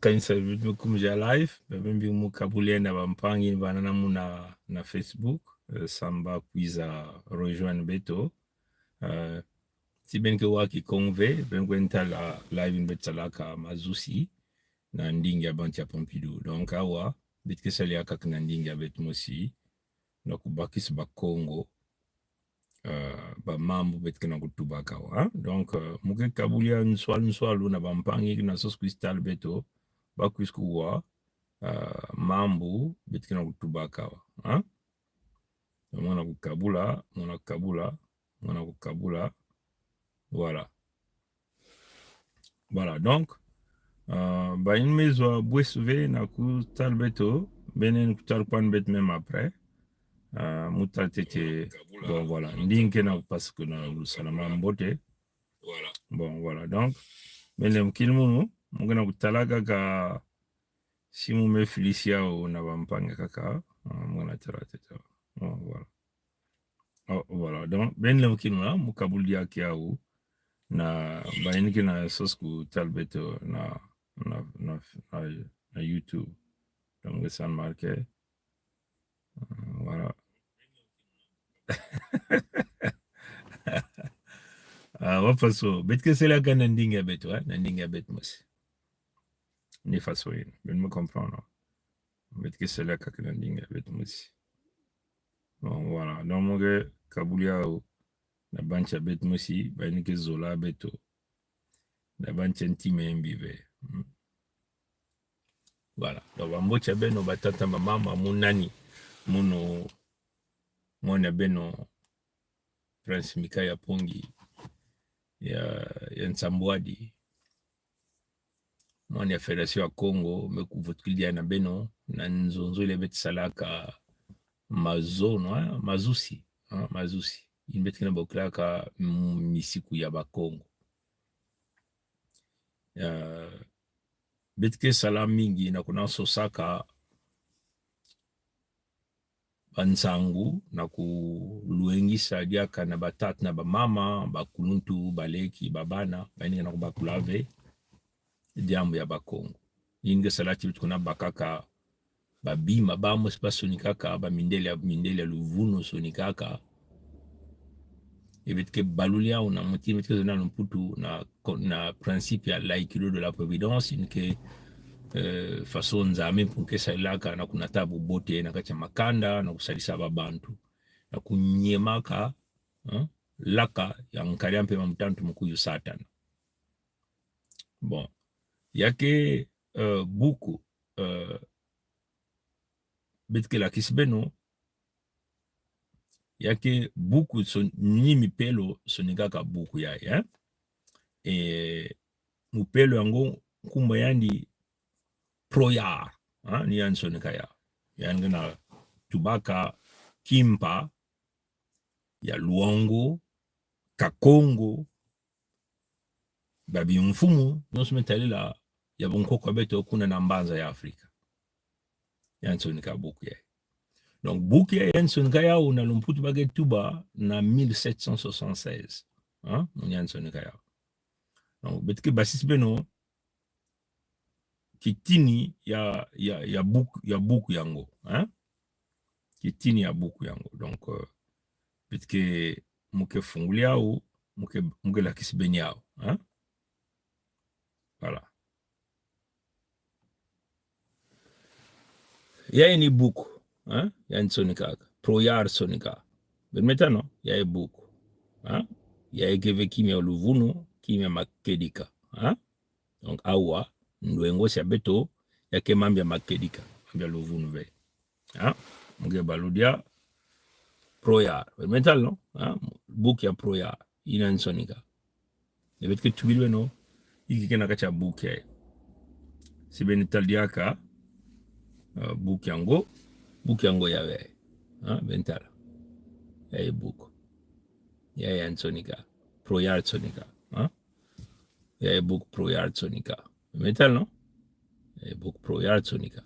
kanisa vitu kumja live bembi mukabulienda bampangi banana muna na Facebook samba kuiza rejoindre beto si ben ke waki konve ben kwenta la live betsalaka mazusi na ndingi ya banti ya Pompidou donc awa bitke sali akak na ndingi ya betmosi na kubakis ba Congo ba mambo betke na kutubaka wa donc muke kabulia nswalu na bampangi na sos kristal beto bakuiskuwa mambo betke na kutubaka wa mwana kukabula voilà donc ba une maison bouesve na kutal beto benen kutal pan bet même après mutatete bon voilà ndinke na parce que na salama mbote bon voilà donc benen kilmunu mungena kutalaga ka simu me Felicia o na bampanga kaka mwana tarateta voilà voilà donc benen kilmuna mukabuli yake au na bainiki na sosku talbeto na YouTube donc ça marqué voilà wafaso betke sela kana ndinga beto na ndinga bet mos ni faso yin ben me comprendre betke sela kana ndinga bet mos bon voilà donc moge kabulia na bancha bet mosi bainiki zola beto na bancha ntime mbive voilà donc bambocha beno batata mama munani muno mwana beno Prince Mikaya Pongi ya Nsambwadi mwana ya Federation ya Congo mekuvotukilia na beno na nzonzo ile betsalaka mazono mazusi mazusi inbetkina boklaka misiku ya bakongo betke sala mingi na kuna sosaka bansangu na kuluengisa diaka na batat na bamama bakuluntu baleki babana baninga na kubakulave diambo ya bakongo inge salati bitu kuna bakaka babima bamo spasonikaka mindele luvuno sonikaka ebetke balulia una muti metke zona lumputu na principe ya laikilo de la providence inke façon nzame punke salaka na kuna tabu bote na kacha makanda na kusalisa babantu na kunyemaka laka ya nkalia mpe mtantu mkuyu satana bon yake buku betke la kisbeno yake buku ni mipelo sonikaka buku ya mupelo yango kumba yandi proyar ni yan sonikaya yanga na tubaka kimpa ya luongo kakongo babi mfumu nyonso metalila ya bonkoko beto kuna na mbanza ya Afrika yan sonika buku ya donc buku ya yan sonikaya una lumputu bage tuba na 1776 yan sonikaya donc betike basis beno kitini ya buku yango kitini ya buku yango donc betike muke fungulia au muke la kisbeni yao voilà ya ni buku ya sonika proyar sonika benmetano ya buku ya geve kimia luvuno kimia makedika donc awa ndwengo sia beto yake mambia makedika mambia luvuno ve muge baludia proyar benmetal no buku ya proyar ina sonika ebetke tubilwe no ikikena kacha buku ya sibenital diaka buku yango yawe bental ya buku ya sonika proyar sonika ya buku proyar sonika metal no buku proyar sonika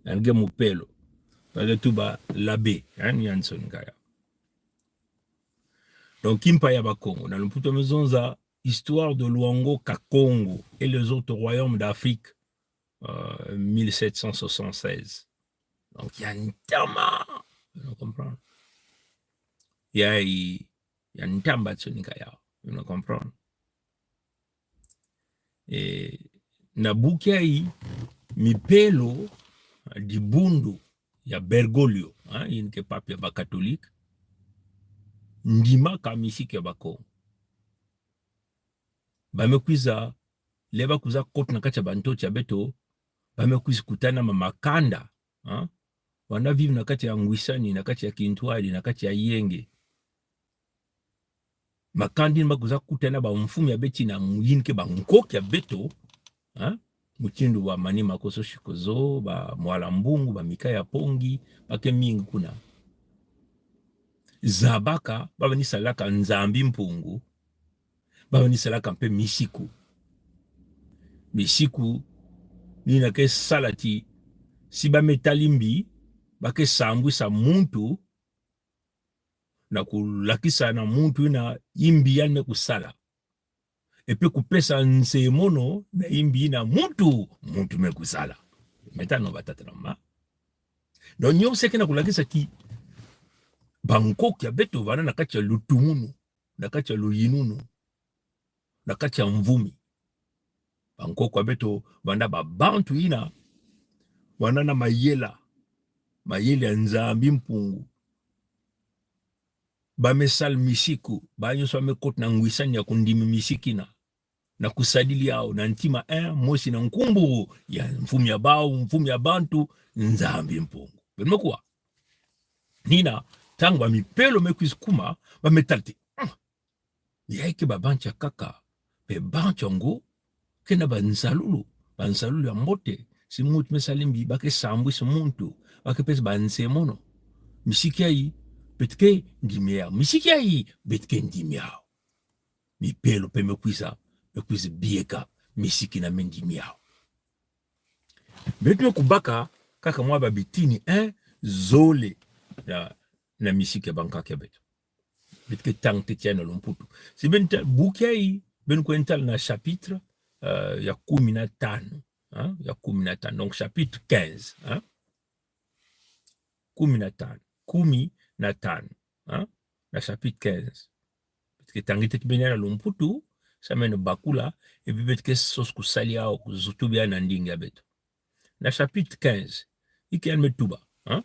ange mupelo pale tuba labe yani sonika ya donc kimpa ya bakongo na lumputo mezonza histoire de Luango Kakongo et les autres royaumes d'Afrique 1776. Donc il y a un tama, vous comprenez? Il y a un tamba tsonika yao, vous comprenez? Et na bukia hii mipelo di bundu ya Bergoglio, hein, ke pape ya ba catholique ndima ka misiki ya bakongo bamekwiza leba kuza kote na kati ya bantoti ya beto bamekwiza kutana mamakanda, hein, wana vive na kati ya ngwisani na kati ya kintwali na kati ya yenge makandi bakuza kutana ba mfumu ya beti na muyinke ba nkoki ya beto, hein, mutindu wa mani makoso shikozo ba mwala mbungu ba mikaya pongi bake mingi kuna zabaka baba ni salaka nzambi mpungu baba ni salaka mpe misiku nina ke salati si ba metalimbi bake sambwisa muntu na kulakisa na muntu na imbi yane kusala epe kupesa nsemono na imbi na muntu mekusala metano batatrama don nyo seke na kulakisa ki Bangkok ya beto vana na kati ya lutumunu na kati ya luyinunu na kati ya mvumi Bangkok ya beto vana babantu ina vana na mayele ya nzambi mpungu bamesal misiku banyo so amekot na ngwisani ya kundimi misikina na kusadili yao na ntima mosi na nkumbu ya mfumi ya bao mfumi ya bantu nzambi mpungu benmekuwa nina tangwa mipelo mekwiskuma bametalti yaike babancha kaka pe bancha ngo kena bansalulu ya mbote si mutu mesalimbi bake sambwi si muntu bake pesa bansemono misiki ai betke ndimia misiki ai betke ndimia mipelo pe mekwisa bieka misiki na mendimia betu kubaka kaka mwa babitini zole na misiki ya bankaki ya betu betke tangte tiana lomputu si benta bukiai ben kwental na chapitre ya 15, hein, ya 15, donc chapitre 15, hein, 15, 15, hein, na chapitre 15 parce que tangite kibenya na lomputu ça mène bakula et puis betke sos kusalia au kuzutubia na ndingi ya betu na chapitre 15 ikian metuba, hein,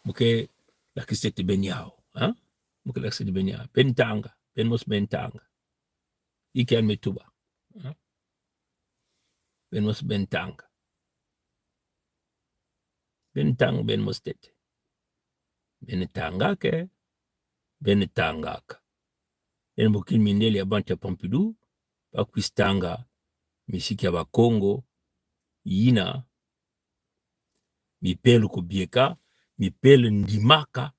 muke la kisete benyao, hein, muke la kisete benyao bentanga benmos bentanga ikian metuba, hein, benmos bentanga benmos tete benetangake benetangaka benbukin mindeli ya bantu ya Pompidou bakwistanga misiki ya bakongo yina mipelu kubieka mipelu ndimaka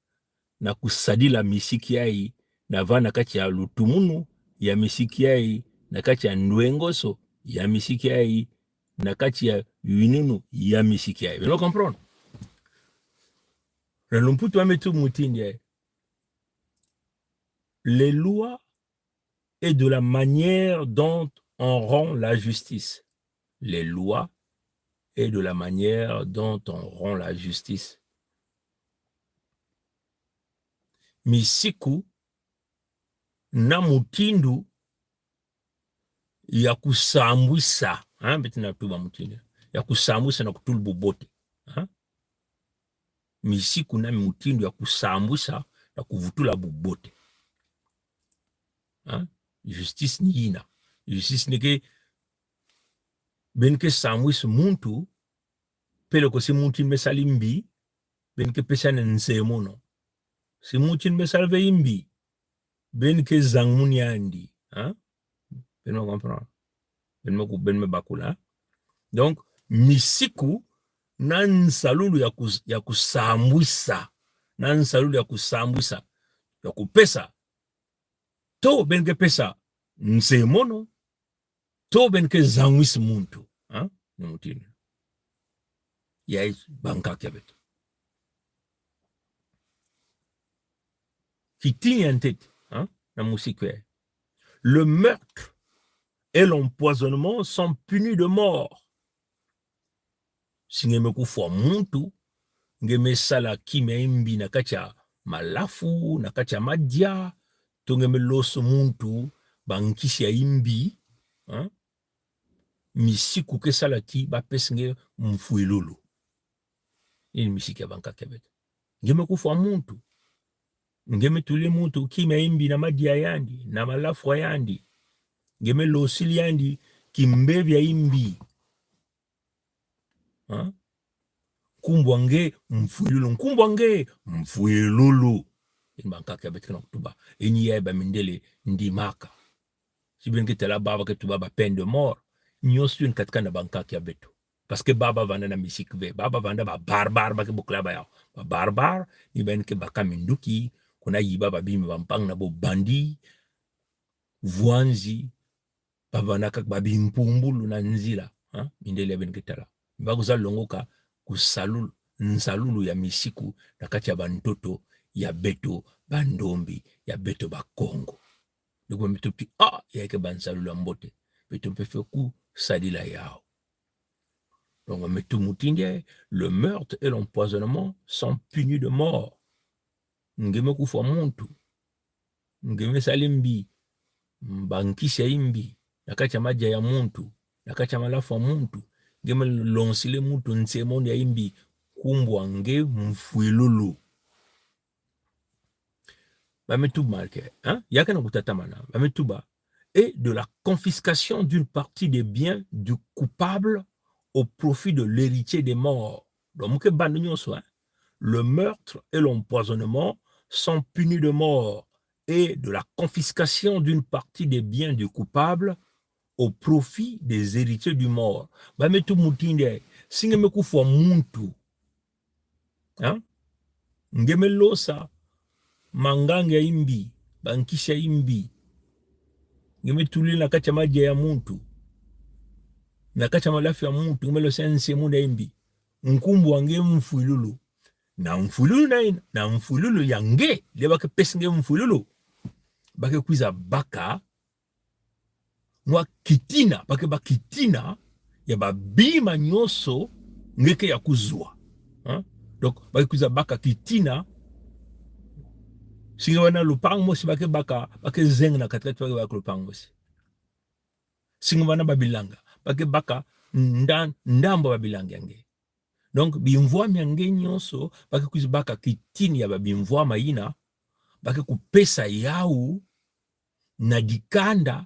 na kusadila misiki yai na vana kati ya lutumunu ya misiki yai na kati ya ndwengoso ya misiki yai na kati ya yununu ya misiki yai. Vous comprenez? Le lumputu ametu mutindi les lois et de la manière dont on rend la justice. Les lois et de la manière dont on rend la justice. Misiku na mutindu ya kusambwisa, hein, betina tuba mutindu ya kusambwisa na kutulubu bote, hein? Misiku na mutindu ya kusambwisa na kuvutula bubote, hein? Justice ni ina. Justice ni ke benke sambwisa muntu pele ko si muntu mesalimbi benke pesane nsemono si muntu mesalve imbi benke zangmuni andi, hein? Ben comprendre ben me bakula. Donc misiku nan salulu ya kusambwisa nan salulu ya kusambwisa ya kupesa to benke pesa nsemono to benke zangwisi muntu, hein, ni mutini ya bankaki ya betu kitini en tête, hein, na musique. Le meurtre et l'empoisonnement sont punis de mort singeme kufwa muntu ngeme sala kimya imbi na kacha malafu na kacha madia tongeme loso muntu bankisi ya imbi misiku ke sala ki bapesinge mfuilulu ini misiki ya bankaki ya beto ngeme kufwa muntu ngeme tuli muntu kimya imbi na madia yandi na malafu yandi ngeme losili yandi kimbevi ya imbi kumbwange mfuilulu ini bankaki ya beto na kutuba ini ya eba mindele ndimaka sibenke tela baba ke tuba ba peine de mort nyosu in katika na bankaki ya beto parce que baba vanda na misik ve baba vanda ba barbar ba ke bukla ba ya ba barbar ni ben ke baka minduki kuna yiba ba bimi bampang na bo bandi vuanzi baba na kak ba bimpumbulu na nzila mindele ben ke tela bakuza longoka kusalulu nsalulu ya misiku na kati ya bantoto ya beto bandombi ya beto ba Kongo donc meto pi ya ke bansalulu mbote beto mpefe ku sadila yao donc meto mutinde le meurtre et l'empoisonnement sont punis de mort ngeme kufa muntu ngeme salimbi bankisha imbi nakacha maja ya muntu nakacha malafu muntu ngeme lonsile muntu nsemoni ya imbi kumbwa nge mfuilulu bametuba marke yakana kutatamana bametuba et de la confiscation d'une partie des biens du coupable au profit de l'héritier des morts. Donc, le meurtre et l'empoisonnement sont punis de mort et de la confiscation d'une partie des biens du coupable au profit des héritiers du mort. Bametu mutinde singeme kufwa muntu ngeme losa manganga ya imbi bankisha imbi ngeme tuli na kacha maji ya muntu na kacha malafu ya muntu ngeme lo sense munda imbi nkumbu wange mfuilulu na mfuilulu na mfuilulu yange leba ke pesinge mfuilulu bake kuiza baka mwa kitina bake bakitina ya babima nyoso ngeke ya kuzwa donc bake kuiza baka kitina singa wana lupang mosi bake baka bake zeng na katikati bake baka lupang mosi singa wana babilanga bake baka ndambo babilanga yange donc bimvwami yange nyonso bake kuiza baka kitini ya babimvwama ina bake kupesa yau na dikanda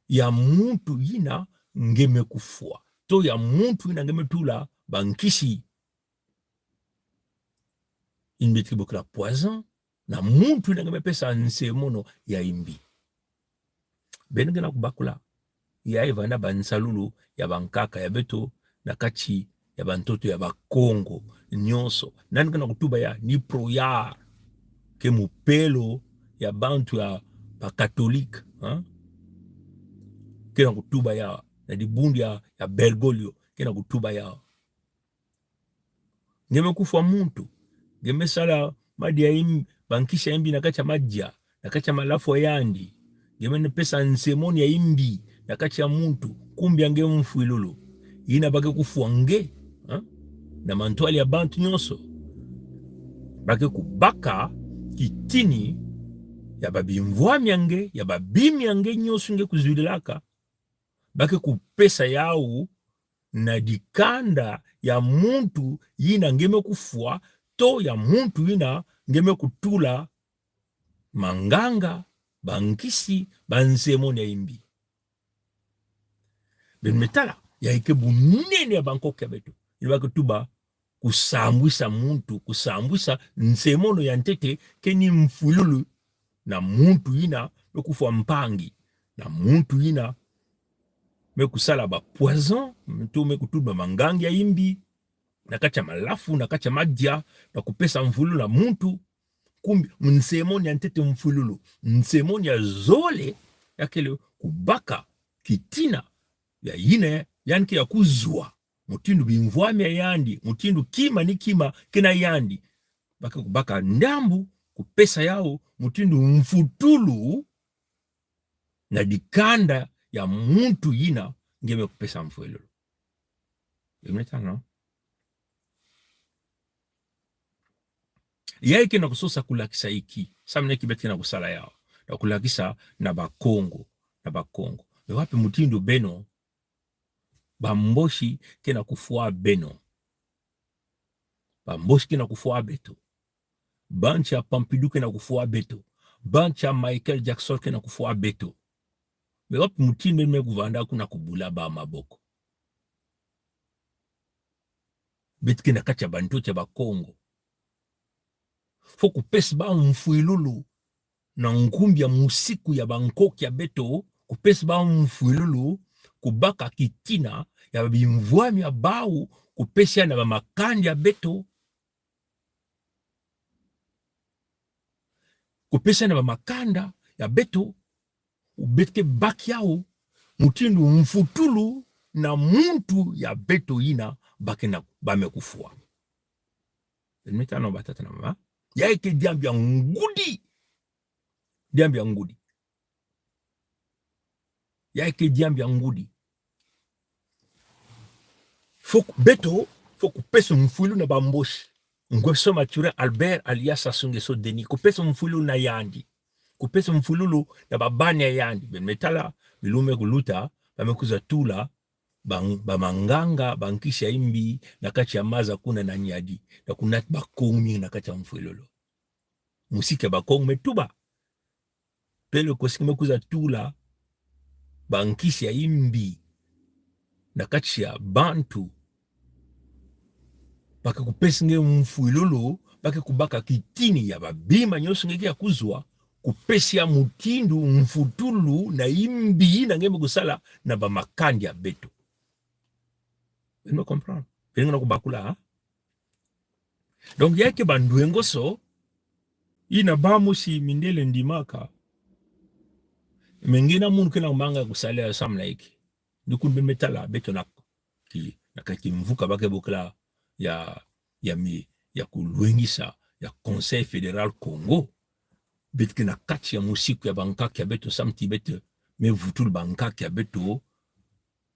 ya muntu ina ngeme kufua to ya muntu ina ngeme tula bankisi inbetri bokla poison na muntu ina ngeme pesa nsemono ya imbi benenge na kubakula ya evana bansalulu ya bankaka ya beto na kati ya bantoto ya bakongo nyonso nani kana kutuba ya ni proyar ke mupelo ya bantu ya bakatolike kena kutuba ya na dibundi ya Bergoglio kena kutuba ya ngeme kufa muntu ngeme sala madi ya imbi bankisha imbi na kacha majia na kacha malafu yandi ngeme ne pesa nsemoni ya imbi na kacha muntu kumbi yange mfuilulu ina bake kufu nge na mantwali ya bantu nyonso bake kubaka kitini ya babimvwami yange ya babimi yange nyonso nge kuzwililaka bake kupesa yau na dikanda ya muntu yina ngeme kufua to ya muntu yina ngeme kutula manganga bankisi bansemoni ya imbi benmetala ya ikebu nene ya Bangkok ya betu ilibake tuba kusambwisa muntu kusambwisa nsemono ya ntete keni mfululu na muntu yina mekufwa mpangi na muntu yina mekusala ba poison mtu mekutuba mangangi ya imbi na kacha malafu na kacha madia na kupesa mfululu na muntu kumbi nsemoni ya ntete mfululu nsemoni ya zole yakele kubaka kitina ya yine yanke ya kuzwa mutindu bimvwami ya yandi mutindu kima ni kima kena yandi baka kubaka ndambu kupesa yao mutindu mfutulu na dikanda ya muntu yina ngeme kupesa mfuelulu imeta no yaike na kusosa kulakisa iki samne kibeti na kusala yao na kulakisa na bakongo wapi mutindo beno bamboshi kena kufua beno bamboshi kena kufua beto bancha Pompidou kena kufua beto bancha Michael Jackson kena kufua beto me wapi mutindo me kuvanda kuna kubula ba maboko bet kena kacha bantu cha bakongo foku pesi ba mfuilulu na ngumbi ya musiku ya Bangkok ya beto kupesi ba mfuilulu kubaka kitina ya bimvwami ya bau kupesi na bamakandi ya beto kupesi na bamakanda ya beto ubetke baki yao mutindu mfutulu na muntu ya beto ina bake na bamekufua metano batata na mama yaike diambia ngudi yaike diambia ngudi fok beto fok peso mfulu na bamboshi ngweso mature Albert alias Sasungeso Denis kupeso mfulu na yandi kupeso mfululu na babani ya yandi metala bilume kuluta bamekuza tula bamanganga bankisha imbi na kati ya maza kuna na nyadi na kuna bakongi na kati ya mfululu musike bakongi metuba pele kosikime kuza tula bankisha imbi na kati ya bantu baka kupesi nge mfuilolo baka kubaka kitini ya babima nyoso ngeke ya kuzwa kupesi ya mutindu mfutulu na imbi na ngeme kusala na bamakandi ya beto me comprendre pele ngana kubakula ha donc yake banduengo so ina bamusi mindele ndimaka mengina munu kena manga kusala ya samla iki ndukun metala beto na ki na kaki mvuka bake bokla ya kulwengisa ya Conseil fédéral Congo betke na kati ya musiku ya bankaki ya beto samti beto me vutul bankaki ya beto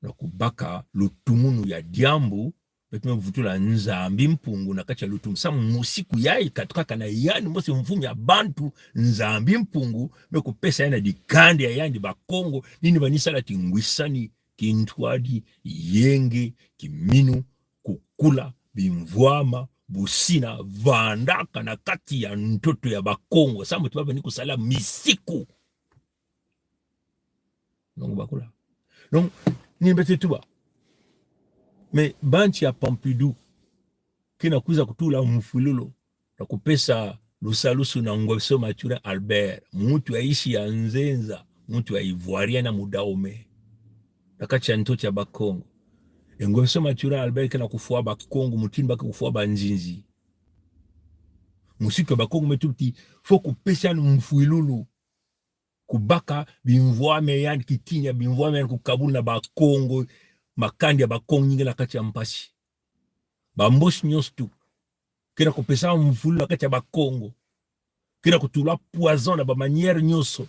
na kubaka lutumunu ya diambu beto me vutula nzambi mpungu na kati ya lutumu sa musiku yai katukaka na yani mbose mvumi ya bantu nzambi mpungu me kupesa yana dikande ya yani bakongo nini banisala tingwisani kintwadi yenge kiminu kukula bimvwama busina vandaka na kati ya ntoto ya bakongo sa mutu baba ni kusala misiku donc bakula donc ni bete tuba mais banchi ya Pompidou kina kuza kutula mfululo na kupesa lusalusu na ngweso mature Albert mutu aishi ya nzenza mutu ya Ivoirien na mudaume na kati ya ntoto ya bakongo ngweso mature Albert kana kufua bakongo mutini baka kufua banzinzi musika bakongo metuti fo kupesa mfuilulu kubaka bimvwame yani kitinya bimvwame yani kukabula na bakongo makandi ya bakongo nyingi na kati ya mpasi bamboshi nyonso tu kena kupesa mfulu na kati ya bakongo kena kutula poison na bamaniere nyonso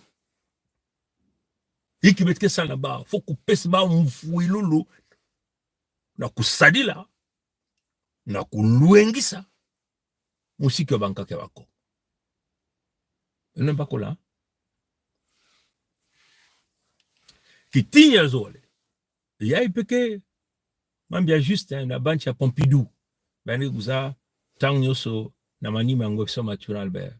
iki betike sana ba fo kupesa ba mfuilulu na kusadila na kulwengisa musiki wa bankake wako ene bakola kitinya zole yai peke mambia juste na banchi ya Pompidou bani kuza tang nyoso na manima ngweso mature Albert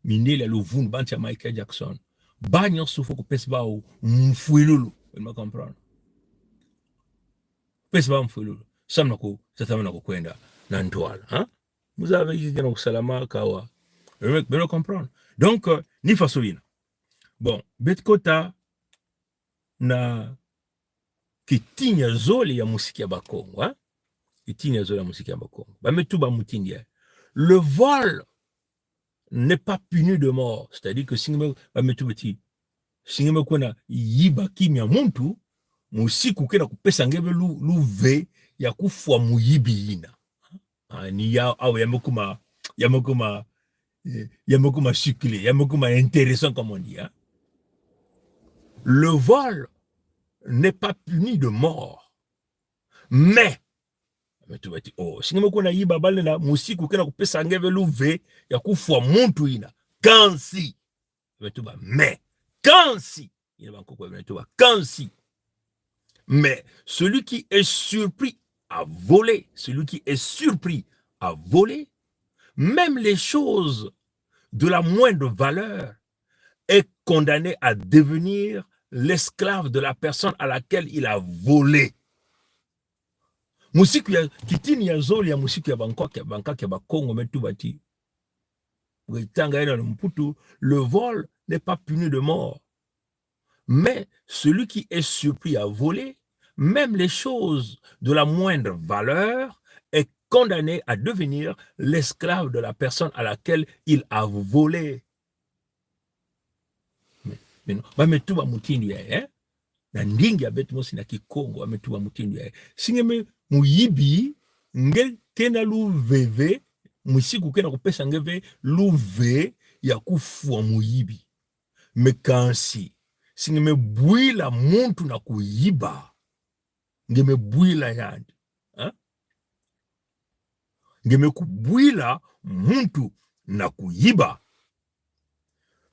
mindele luvun banchi ya Michael Jackson banyo sufo kupesa bao mfuilulu ene comprendre pesa ba mfuilulu samna ku tatamana kukwenda na ntwala muzabe yigena kusalama kawa bero comprendre donc ni fasoina bon betkota na kitinya zole ya musiki ya bakongo kitinya zole ya musiki ya bakongo bametuba mutindia le vol n'est pas puni de mort, c'est-à-dire que singeme bametuba ti singeme kona yiba kimya muntu musiku kena kupesa ngebe luve ya kufwa muyibi ina ni ya awe yamekuma succulé yamekuma intéressant comme on dit le vol n'est pas puni de mort mais Betu bati oh singeme kuna yiba bale na musiku kena kupesa ngeve luve ya kufwa muntu ina kansi betu ba me kansi ina bankoko betu ba kansi. Mais celui qui est surpris à voler, celui qui est surpris à voler, même les choses de la moindre valeur, est condamné à devenir l'esclave de la personne à laquelle il a volé. Musiku ya kitini ya zoli ya musiku ya Bangkok ya Bakongo metu bati. Le vol n'est pas puni de mort. Mais celui qui est surpris à voler, même les choses de la moindre valeur, est condamné à devenir l'esclave de la personne à laquelle il a volé. Mais non, bametuba mutindu ya na ndingi ya betu mosi na Kikongo bametuba mutindu ya singeme muyibi nge kena luveve musiku kena kupesa ngeve luve ya kufua muyibi mekansi singeme bwila muntu na kuyiba ngeme bwila yandi ngeme kubwila muntu na kuyiba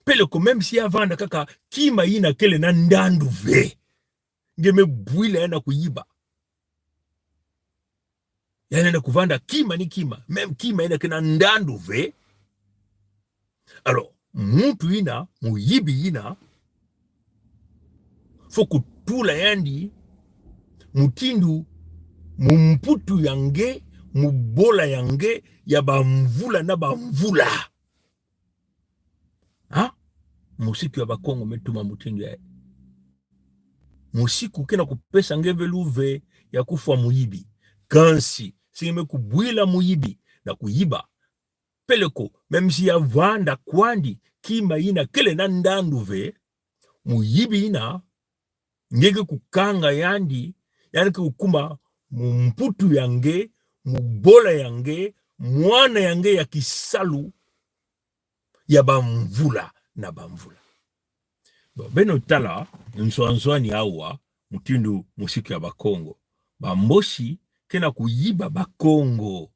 pele ko même si avanda kaka kima ina kele na ndandu ve ngeme bwila yana kuyiba yana na kuvanda kima ni kima même kima ina kena ndandu ve. Alors muntu ina muyibi ina foku tula yandi mutindu mumputu yange mubola yange ya bamvula na bamvula musiku ya Bakongo metuma mutindu ya musiku kena kupesa ngeve luve ya kufwa muyibi kansi singeme kubwila muyibi na kuyiba peleko même si ya vanda kwandi kima ina kele na ndandu ve muyibi ina ngeke kukanga yandi yani kukuma mumputu yange mubola yange mwana yange ya kisalu ya bamvula na bamvula. Bon, beno tala nswanzwani awa mutindu musiku ya Bakongo bamboshi kena kuyiba Bakongo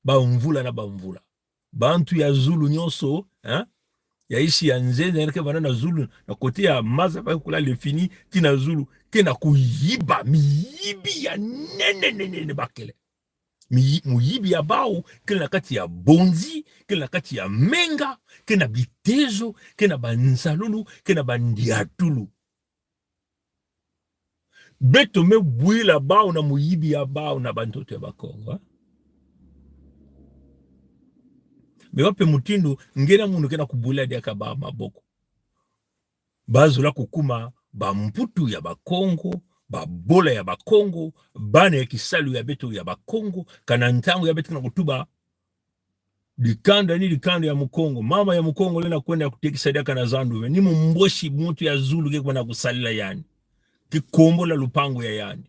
bamvula na bamvula bantu ya Zulu nyonso ya isi ya nzeze yanke banana Zulu na kote ya maza bakula le fini tina Zulu kena kuyiba miyibi ya nene bakele muyibi ya bao kena na kati ya bonzi kena na kati ya menga kena bitezo kena banzalulu kena bandiatulu beto me bwila bao na muyibi ya bao na bantoto ya Bakongo mewape mutindu ngena mundu kena kubwila diaka ba maboko bazula kukuma bamputu ya Bakongo babola ya Bakongo bana ya kisalu ya beto ya Bakongo kana ntango ya beto na kutuba likanda ya Mukongo mama ya Mukongo lena kwenda kutekisa diaka na zandu ni mumboshi muntu ya Zulu kekwa na kusalila yani kikombola lupango ya yani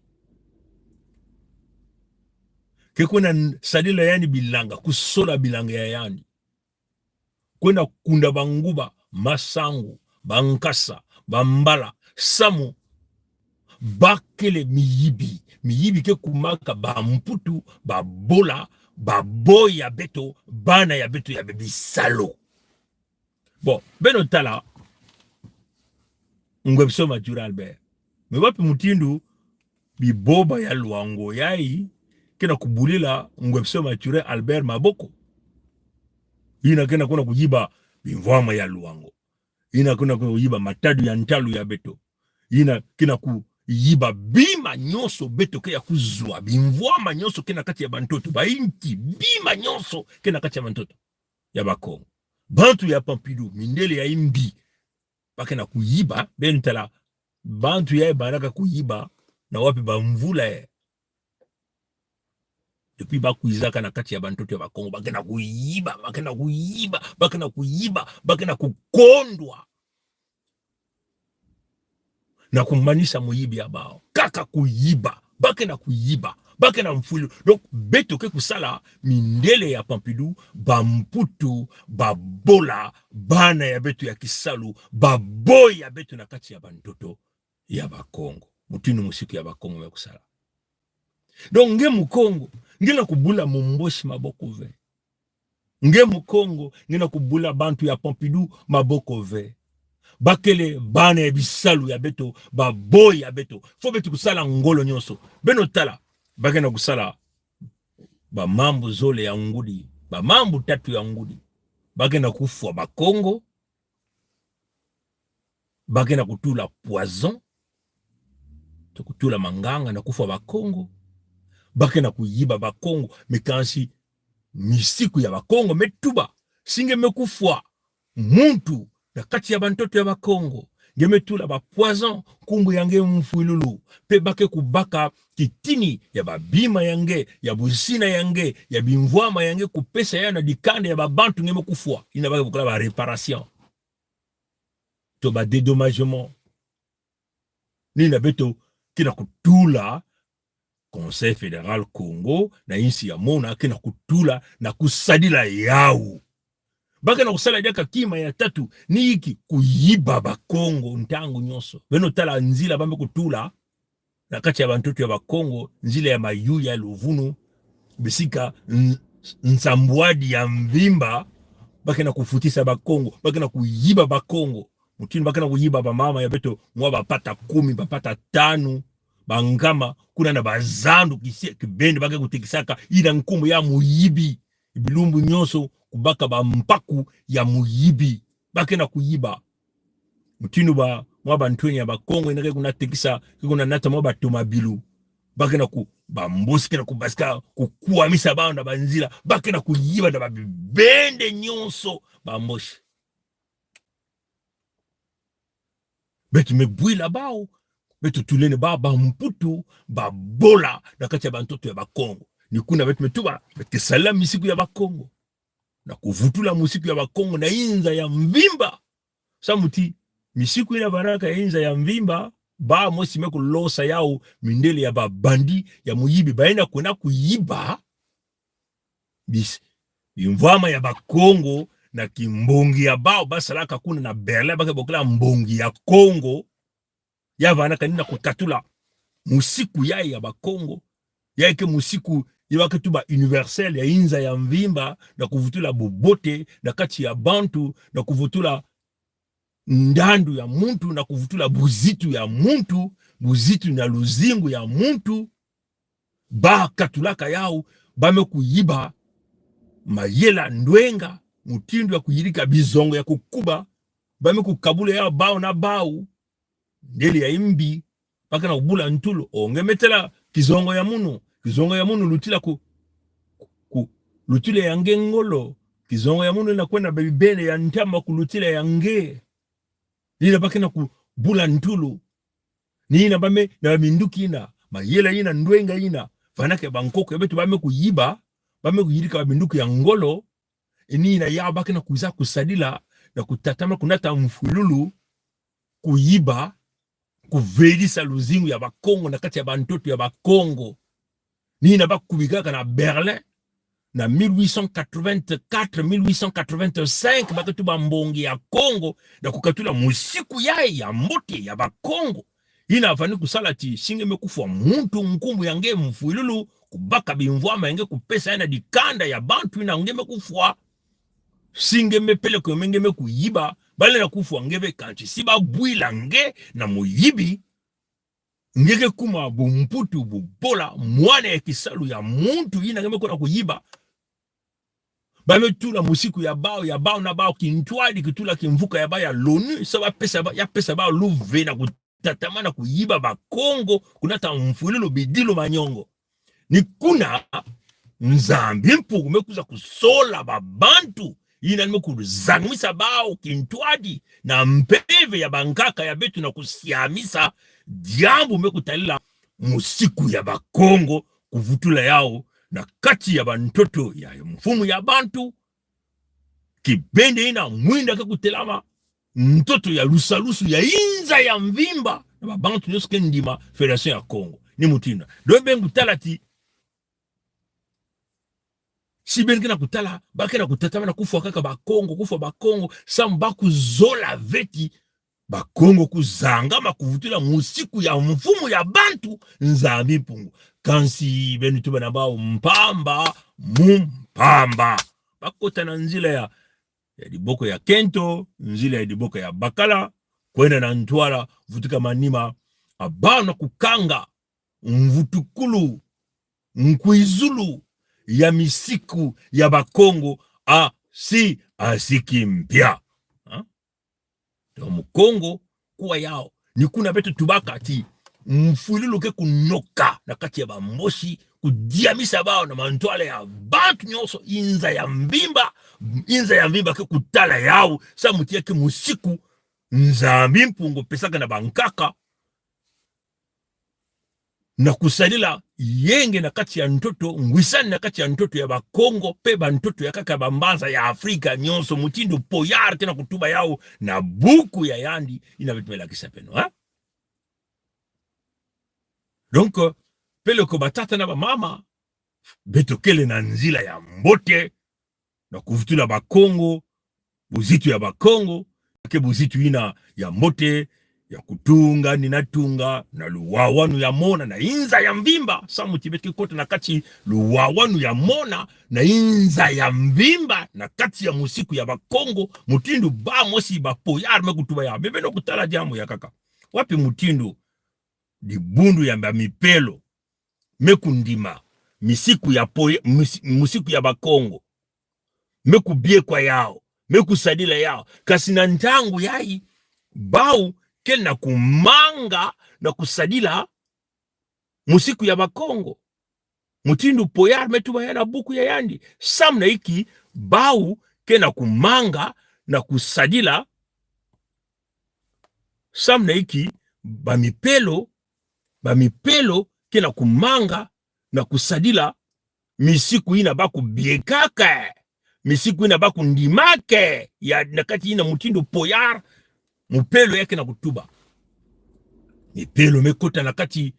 kekwa na salila yani bilanga kusola bilanga ya yani kwenda kunda banguba masangu bankasa bambala samu bakele miyibi ke kumaka bamputu babola baboya beto bana ya beto ya bebisalo. Bon beno tala ngwebso Majura Albert mewapi mutindu biboba ya luango yai kena kubulila ngwebso Majura Albert maboko ina kena kuna kujiba bimvama ya luango ina kuna kujiba matadu ya ntalu ya beto ina kena kuyiba bima nyonso beto ke ya kuzwa bimvama nyonso kena kati ya bantoto bainti bima nyonso kena kati ya bantoto ya Bakongo bantu ya Pompidou mindele ya imbi bakena kuyiba bentala bantu ya baraka kuyiba na wapi bamvula depuis bakuizaka na kati ya bantoto ya Bakongo bakena kuyiba bakena kukondwa na kumanisha muyibi ya bao kaka kuyiba bakena mfulu. Donc beto ke kusala mindele ya Pompidou bamputu babola bana ya beto ya kisalu baboya beto na kati ya bantoto ya Bakongo mutinu musiku ya Bakongo ya kusala. Donc nge Mukongo ngena kubula Momboshi maboko ve. Nge mu Congo ngena kubula bantu ya Pompidou maboko ve. Bakele bana ya bisalu ya beto ba boy ya beto fo beto kusala ngolo nyonso beno tala bakena kusala ba mambo zole ya ngudi ba mambo tatu ya ngudi bakena kufwa ba Congo bakena kutula poison to kutula manganga na kufwa ba Congo bakena kuyiba ba Congo mekansi misiku ya ba Congo metuba singe mekufwa muntu na kati ya bantoto ya Bakongo ngemetula ba poison kumbu yange mfuilulu pe bake kubaka kitini ya babima yange ya busina yange ya bimvwama yange kupesa ya na dikande ya babantu ngeme kufwa ina bake bukala ba réparation to ba dédommagement ni na beto kina kutula Conseil fédéral Congo na insi ya mona kina kutula na kusadila yao baka na kusala diaka kima ya tatu ni iki kuyiba ba Congo ntangu nyonso beno tala nzila bambe kutula na kati ya bantoto ya ba Congo nzila ya mayu ya Luvunu bisika nsambwadi ya mvimba baka na kufutisa ba Congo baka na kuyiba ba Congo mutini baka na kuyiba ba mama ya beto mwa bapata 10 bapata 5 bangama kuna na bazandu kibende baka kutikisaka ila nkumu ya muyibi bilumbu nyonso kubaka ba mpaku ya muyibi bake na kuyiba mutinu ba mwa bantweni ya Bakongo inake kuna tekisa kuna nata mwa batomabilu bake na ku bambosi na kubaska kukua misa bao na banzila bake na kuyiba na babende nyonso bamboshi betu mebwila bao betu tulene ba mputu ba bola na kati ya bantoto ya Bakongo ni kuna betu metuba bete salamu misiku ya Bakongo na kuvutula musiku ya Bakongo na inza ya mvimba samuti misiku ina baraka ya inza ya mvimba ba mosi meku losa yao mindele ya babandi ya muyibi baina kuna kuyiba bis imvama ya Bakongo na kimbongi ya bao basalaka kuna na Berlin bake bokala mbongi ya Kongo ya vanaka nina kukatula musiku ya Bakongo ya ike musiku iwake tuba universel ya inza ya mvimba na kuvutula bobote na kati ya bantu na kuvutula ndandu ya muntu na kuvutula buzitu ya muntu buzitu na luzingu ya muntu ba katulaka yao bame kuyiba mayela ndwenga mutindu ya kuyirika bizongo ya kukuba bame kukabula ya bao na bao ndeli ya imbi paka na kubula ntulo ongemetela kizongo ya munu lutila lutile yange ngolo kizongo ya munu inakwenda bebele ya ntama kulutila yange nina paka na kubula ntulo nina bame na minduki ina mayela ina ndwenga ina fanake bankoko betu bame kuyiba bame kuyirika minduki ya ngolo nina ya baka na kuza kusadila na kutatama kunata mfululu kuyiba kuvelisa luzingu ya Bakongo na kati ya bantoto ya Bakongo nina bakubikaka na Berlin na 1884 1885 bakatu bambongi ya Kongo na kukatula musiku ya mbote ya Bakongo ina afani kusala ti singe mekufwa muntu nkumbu yange mfuilulu kubaka bimvwama yange kupesa yana dikanda ya bantu ina ngeme kufwa singe mepele kwa menge mekuyiba bale na kufwa ngeve kanchi siba bwila nge na muyibi ngeke kuma bumputu bubola mwane ya kisalu ya muntu ina ngeme kuna kuyiba bame tula musiku ya bao na bao kintwadi kitula kimvuka ya bao ya lonu sawa pesa bao luve na kutatamana kuyiba Bakongo kunata mfulilo bidilo manyongo ni kuna nzambi mpugu mekuza kusola babantu ina nimekuzangmisa bao kintwadi na mpeve ya bankaka ya betu na kusiamisa diambu mekutalila musiku ya Bakongo kuvutula yao na kati ya bantoto ya mfumu ya bantu kibende ina mwinda kakutelama mtoto ya lusalusu ya inza ya mvimba na babantu nyosuke ndima Federation ya Congo ni mutina dobe ngutalati si bengi na kutala bake na kutatama na kufa kaka Bakongo kufa Bakongo sambaku zola veti bakongo kuzanga makuvutula musiku ya mfumu ya bantu nzambi mpungu kansi benu tuba na bao mpamba mumpamba bakota na nzila ya diboko ya Kento, nzila ya diboko ya Bakala kwenda na Ntwala vutuka manima abana kukanga mvutukulu mkwizulu ya misiku ya bakongo asiki mpya do mukongo kuwa yao ni kuna betu tubaka ti mfululu ke kunoka na kati ya bamboshi kudiamisa bao na mantwale ya bantu nyonso inza ya mbimba ke kutala yao sa mutia ke musiku nzambi mpungo pesaka na bankaka na kusalila yenge na kati ya ntoto ngwisani na kati ya ntoto ya bakongo pe bantoto ya kaka bambanza ya Afrika nyonso mutindo poyar tena kutuba yao na buku ya yandi inabetumela kisapeno ha donc pele ko batata na bamama betokele na nzila ya mbote na kuvutula bakongo buzitu ya bakongo ke buzitu ina ya mbote ya kutunga ninatunga na luwawanu ya mona na inza ya mvimba sa mutibeti kote na kati luwawanu ya mona na inza ya mvimba na kati ya musiku ya bakongo mutindu ba mosi ba poyar mekutuba ya bebe no kutala jamu ya kaka wapi mutindu di bundu ya mipelo mekundima misiku ya musiku ya bakongo mekubie kwa yao mekusadila yao kasi na ntangu yai bau kel na kumanga na kusadila musiku ya bakongo mutindu poyar metuba ya na buku ya yandi samna iki bau kel na kumanga na kusadila samna iki bamipelo kel na kumanga na kusadila misiku ina baku biekaka misiku ina baku ndimake ya nakati ina mutindu poyar mupelo yake na kutuba mipelo mekota na kati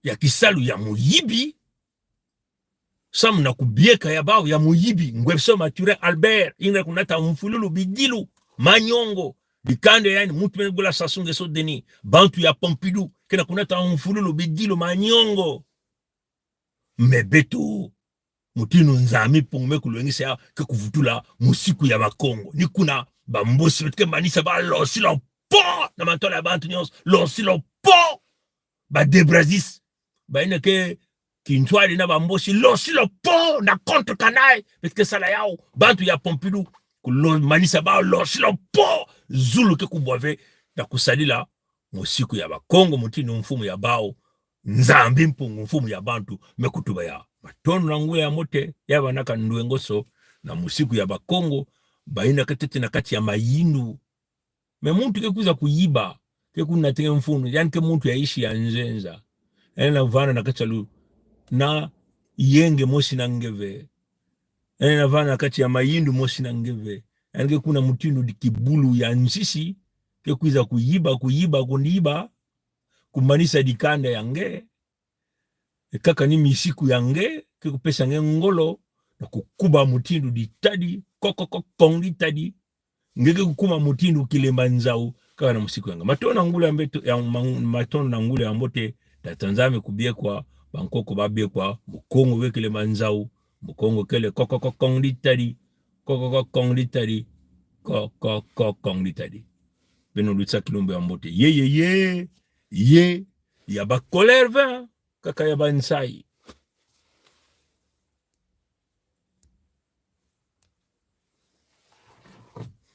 ya kisalu ya muyibi sam na kubieka ya bao ya muyibi ngwebso mature Albert ina kunata mfululu bidilu manyongo bikande yani mutu menegula sasunge so deni bantu ya Pompidou kena kunata mfululu bidilu manyongo mebeto mutino nzami pongme kulwengisa ya ke kuvutula musiku ya bakongo ni kuna bambosi betke manisa ba losilo po na mantola ya bantu nyonso losilo po ba debrazis ba ina ke kintwali na bambosi losilo po na contre kanai betke sala yao bantu ya Pompidou kulo manisa ba losilo po zulu ke kubwave na kusalila musiku ya bakongo mutino mfumu ya bao nzambi mpungu mfumu ya bantu mekutuba ya matono na ngule ya mote ya banaka nduengoso na musiku ya bakongo baina katete na kati ya mayindu me muntu ke kuza kuyiba ke kuna tenge mfunu yani ke muntu yaishi ya nzenza na vana na kachalu na yenge mosi na ngeve na vana na kati ya mayindu mosi na ngeve yani ke kuna mutindo dikibulu ya nsisi ke kuza kuyiba kundiba kumanisa dikanda yange kaka ni misiku yange ke kupesa nge ngolo na kukuba mutindu ditadi kong ditadi ngeke kukuma mutindu kilemba nzau kaka na musiku yange matona ngule ya mbeto ya matona na ngule ya mbote da Tanzania kubiekwa bankoko babiekwa mukongo wekilemba nzau mukongo kele kong ditadi kong ditadi kong ditadi beno lutsa kilombo ya mbote ye ya ba colère kaka ya bansai